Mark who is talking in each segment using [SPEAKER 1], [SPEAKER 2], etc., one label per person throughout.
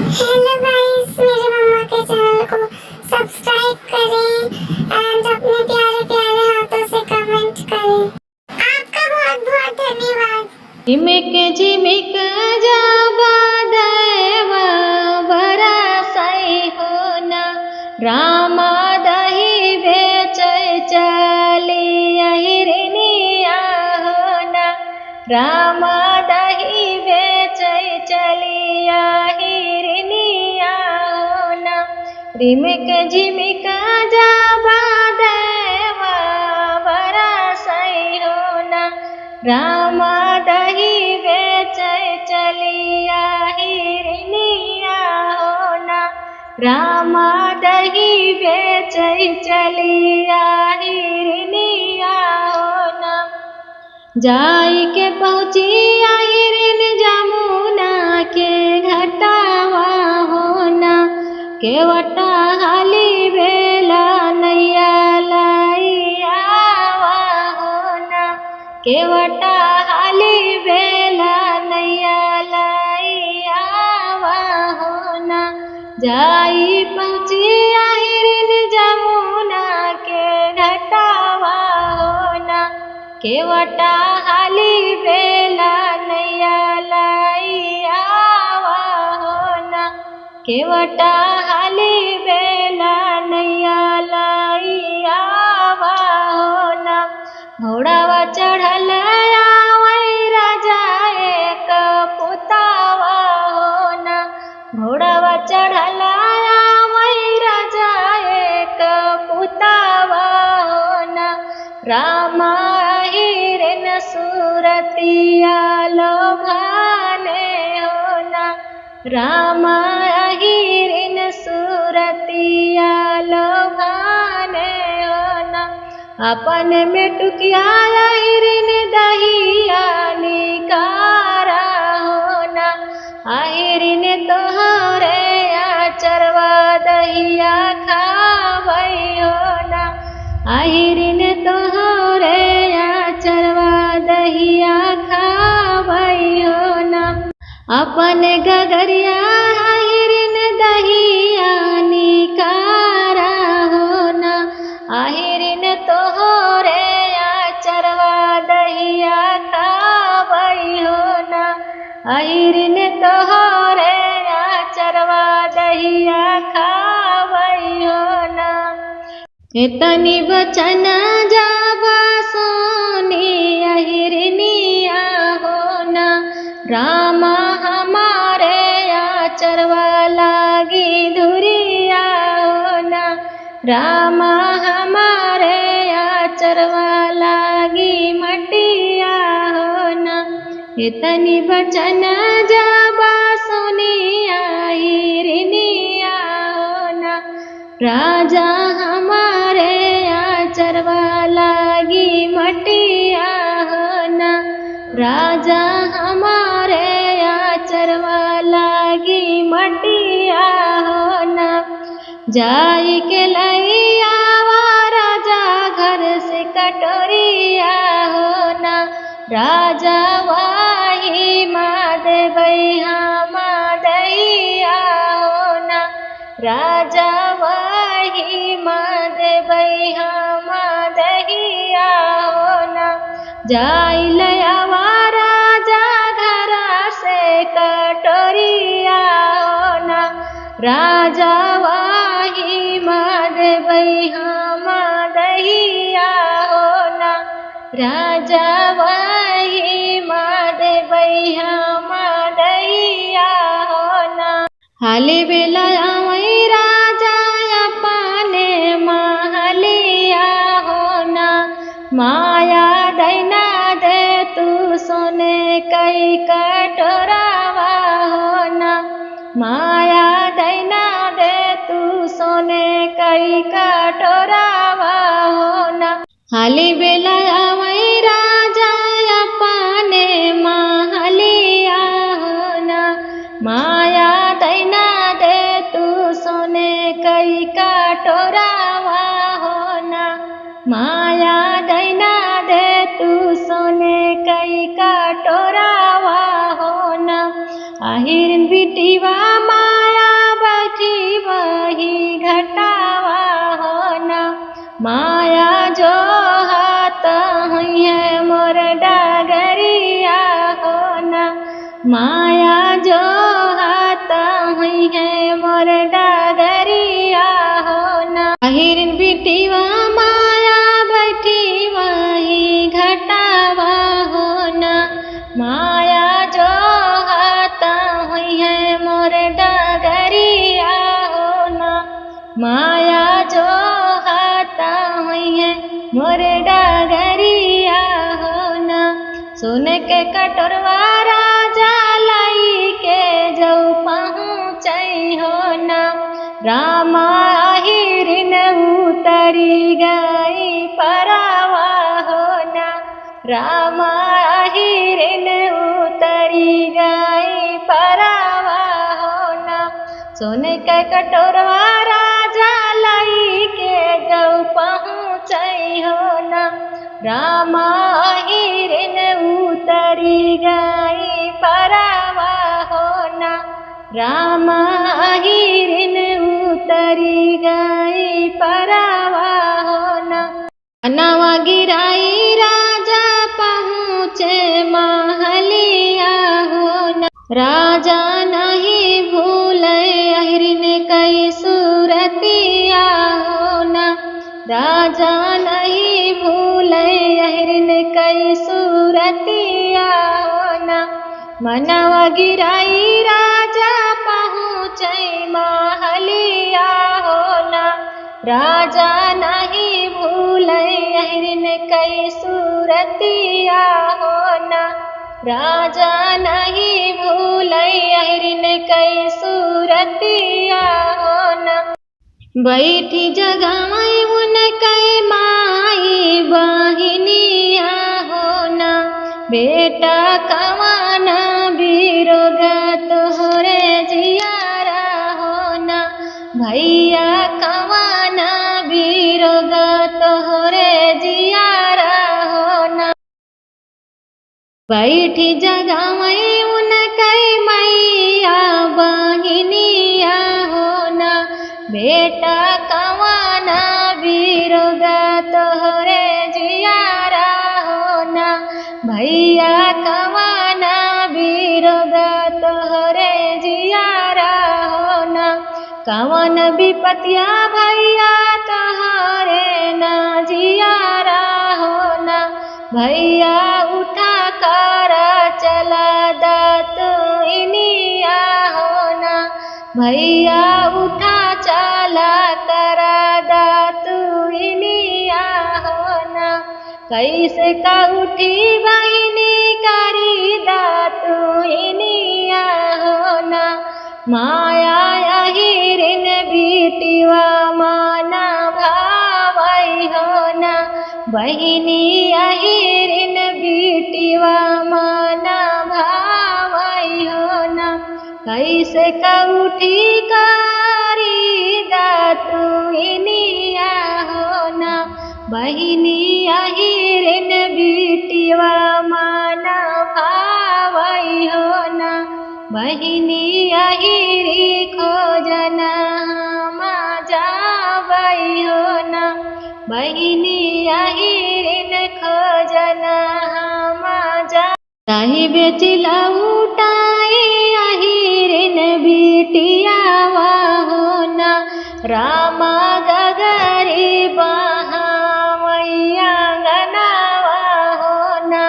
[SPEAKER 1] Hello guys, मेरे mama के channel को सब्सक्राइब करें एंड अपने प्यारे प्यारे हाथों से कमेंट करें। आपका बहुत बहुत धन्यवाद।
[SPEAKER 2] झिमिक झिमिक जाबा देवा बरसई हो ना, रामा दही बेचै चली अहिरनिया हो ना, रामा दही बेचै चली अहिरनिया हो ना। झिमिक झिमिक जाबा देवा बरसई हो ना, रामा दही बेचै चली अहिरनिया हो ना, रामा दही बेचै चली अहिरनिया हो ना। जाई के पहुँची अहिरन जमुना के घटावा हो ना, केवटा हाली बेला नैया लैयावा हो ना, केवटा हाली बेला नैया लैयावा हो ना। जाई पहुँची अहिरन जमुना के घटावा हो ना, केवटा हाली बेला नैया लैयावा हो ना, केवटा हाली बेला नैया लैयावा हो ना। घोड़ावा चढ़ल आवै राजा एक पुतावा हो ना, घोड़ावा चढ़ल आवै राजा एक पुतावा हो ना। रामा अहिरन सूरतिया लोभाने हो ना, रामा अहिरन सूरतिया लोभाने हो ना। अपन मेटुकिया अहिरन दहिया निकारा हो ना, अहिरन तोहरे आचरवा दहिया खावै हो ना, अहिरन तोहरे आचरवा दहिया खावै हो ना। अपन गगरिया अहिरन दहिया निकारा हो ना, अहिरन तोहरे आचरवा दहिया खावै हो ना, अहिरन तोहरे आचरवा दहिया खावै हो ना। एतनी बचन जाबा सोनी अहिरनिया हो ना, रामा हमारे आचरवा लागी धुरिया हो ना, रामा हमारे आचरवा लागी मटिया हो ना। एतनी बचन जाबा सोनी अहिरनिया हो ना, राजा हमारे आचरवा लागी मटिया हो ना, राजा हमारे आचरवा लागी मटिया हो ना। जाई के लैयावा राजा घर से कटोरिया हो ना, राजा वाही माँ देबै हाँ दहिया हो ना, राजा वाही माँ देबै हाँ दहिया हो ना। जाई लयावा राजा घरा से कटोरिया हो ना, राजा वाही माँ देबै हाँ दहिया हो ना, राजा वाही माँ देबै हाँ दहिया हो ना। हाली बेला आवै राजा अपने महलिया हो ना, माया दैना दे तू सोने कई कटोरावा हो ना, माया दैना दे तू सोने कई कटोरावा हो ना। हाली बेला आवै राजा अपने महलिया हो ना, माया दैना दे तू सोने कई कटोरावा हो ना, माया दैना दे तू सोने कई कटोरावा हो ना। अहिरन बिटिवा माया हुई है मोर डगरिया हो ना। हिरन बिटिवा माया बैठी वही घटावा हो ना। माया जो हाथा हुई है मोर डगरिया हो ना। माया जो हाथा हुई है मोर डगरिया हो ना। सोने के कटोरवा राजा लाई के जो पहुँचई हो ना। रामा हिरन उतरी गई परवा हो ना। रामा हिरन उतरी गई परवा हो ना। सोने के कटोरवा राजा लाई के जो पहुँचई हो ना। रामा हिरन उतरी गई परवा हो ना। रामा हिरन उतरी गई परवा हो ना। नवा गिराई राजा पहुँचे महलिया हो ना। राजा नहीं भूले हिरन कई सूरतिया हो ना। राजा नहीं भूले हिरन कई सूरतिया हो ना। मनवा गिराई राजा पहुँचे महलिया हो ना। राजा नहीं भूले हिरन कई सूरतिया हो ना। राजा नहीं भूले हिरन कई सूरतिया हो ना। बैठी जगाई उन कई माई बहिनिया हो ना। बेटा कवाना बिरोगा तोहरे जियारा हो ना। भैया कवाना बिरोगा तोहरे जियारा हो ना। बैठी जगाई उन कई मैया बहिनिया हो ना। बेटा कवाना बिरोगा तोहरे जियारा हो ना। भैया कवाना बिरोगा तोहरे जियारा हो ना। कवन विपतिया भैया तोहरे ना जियारा हो ना। भैया उठा कर चला दात इनिया हो ना। भैया उठा चला कर दात इनिया हो ना। कैसे का उठी बहिनी करी दात इनिया हो ना। माया हिरन बिटिवा माना भावई हो ना। बहिनी हिरन बिटिवा माना भावई हो ना। कैसे का उठी करी दातु इनिया हो ना। बहिनी हिरन बिटिवा माना भावई हो ना। बहिनी हिरी खोजना मा जावई हो ना। बहिनी हिरन खोजना मा जा। ताही बेचिला उठाई हिरन बिटियावा हो ना। रामा गगरी बहावैया गनावा हो ना।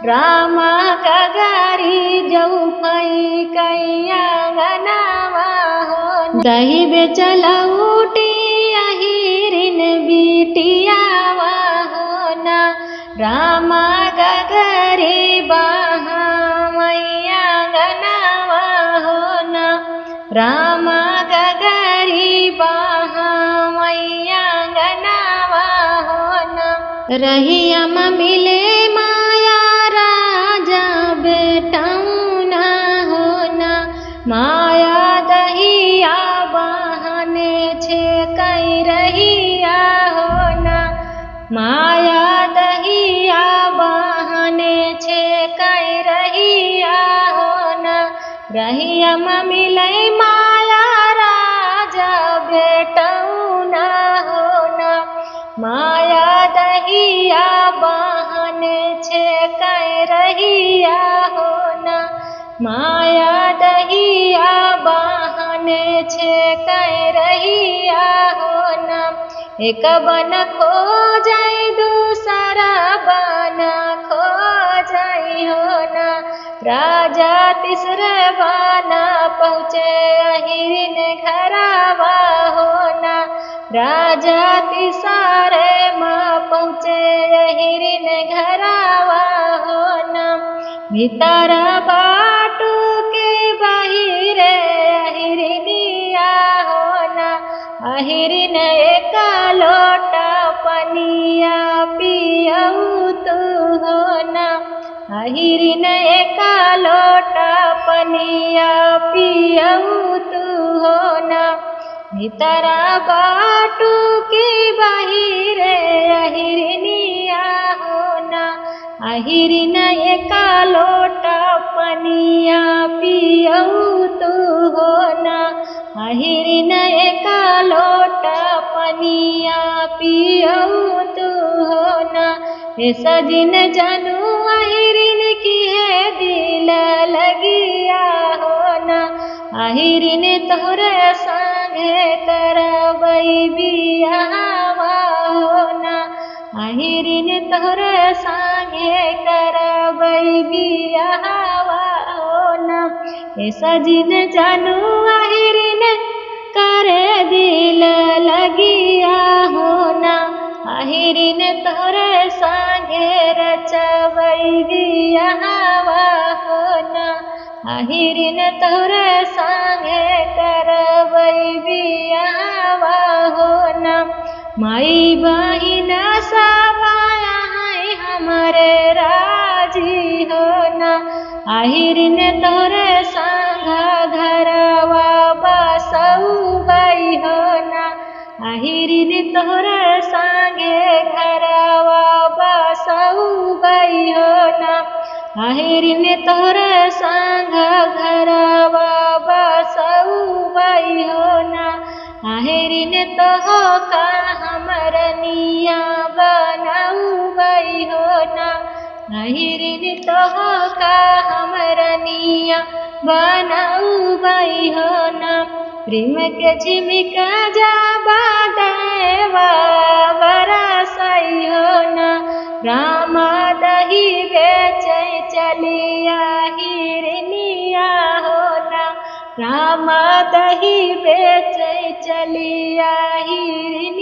[SPEAKER 2] रामा गगरी जौफई कैया गनावा हो ना। दही बेचला उठी हिरन बिटियावा हो ना। रामा गगरी बहावैया गनावा हो ना। रामा गगरी बहावैया गनावा हो ना। रहिया मिले माया राजा बेटौना हो ना। माया दहिया बहाने छे कई रहिया हो ना। माया दहिया बहाने छे कई रहिया हो ना। रहिया मिले माया राजा बेटौना हो ना। माया दहिया बहाने एक बन खो जाए दूसरा बन खो जाए हो ना। राजा तीसरे बन पहुँचे अहिरिन घरवा हो ना। राजा तीसरे माँ पहुँचे अहिरिन घरवा हो ना। भीतर बाटू के बाहिरे अहिरिनिया हो ना। अहिरिन एक लोटा पनिया पियऊ तू हो ना। अहिरिन एक लोटा पनिया पियऊ तू हो ना। भीतरा बाटू के बाहिरे अहिरिनिया हो ना। अहिरिन एक लोटा पनिया पियऊ तू हो ना। अहिरिन एक लोटा पनिया पियऊ तू हो ना। ए सजिन जानू अहिरिन की है दिल लगिया हो ना। अहिरिन तोहरे संगे करबई बियाहवा हो ना। अहिरिन तोहरे संगे करबई बियाहवा हो ना। ए सजिन जानू अहिरिन करे दिल लगिया हो ना। अहिरिन तोहरे संगे रचबई बियाहवा हो ना। अहिरिन तोहरे संगे करबई बियाहवा हो ना। माई बहिन सब आई हमरे राजी हो ना। अहिरिन तोहरे संग घरवा बसउबई हो ना। अहिरिन तोहरे संगे घरवा बसउबई हो ना। अहिरिन तोहरे संग घरवा बसउबई हो ना। अहिरिन तोहो का हमरनिया बनउबई हो ना। अहिरिन तोहो का हमरनिया बनउबई हो ना। प्रेम के झिमिका जाबा देवा बरसई हो ना। राम दही बेचे चलिया हिरनिया हो ना। राम दही बेचे चलिया हिरनिया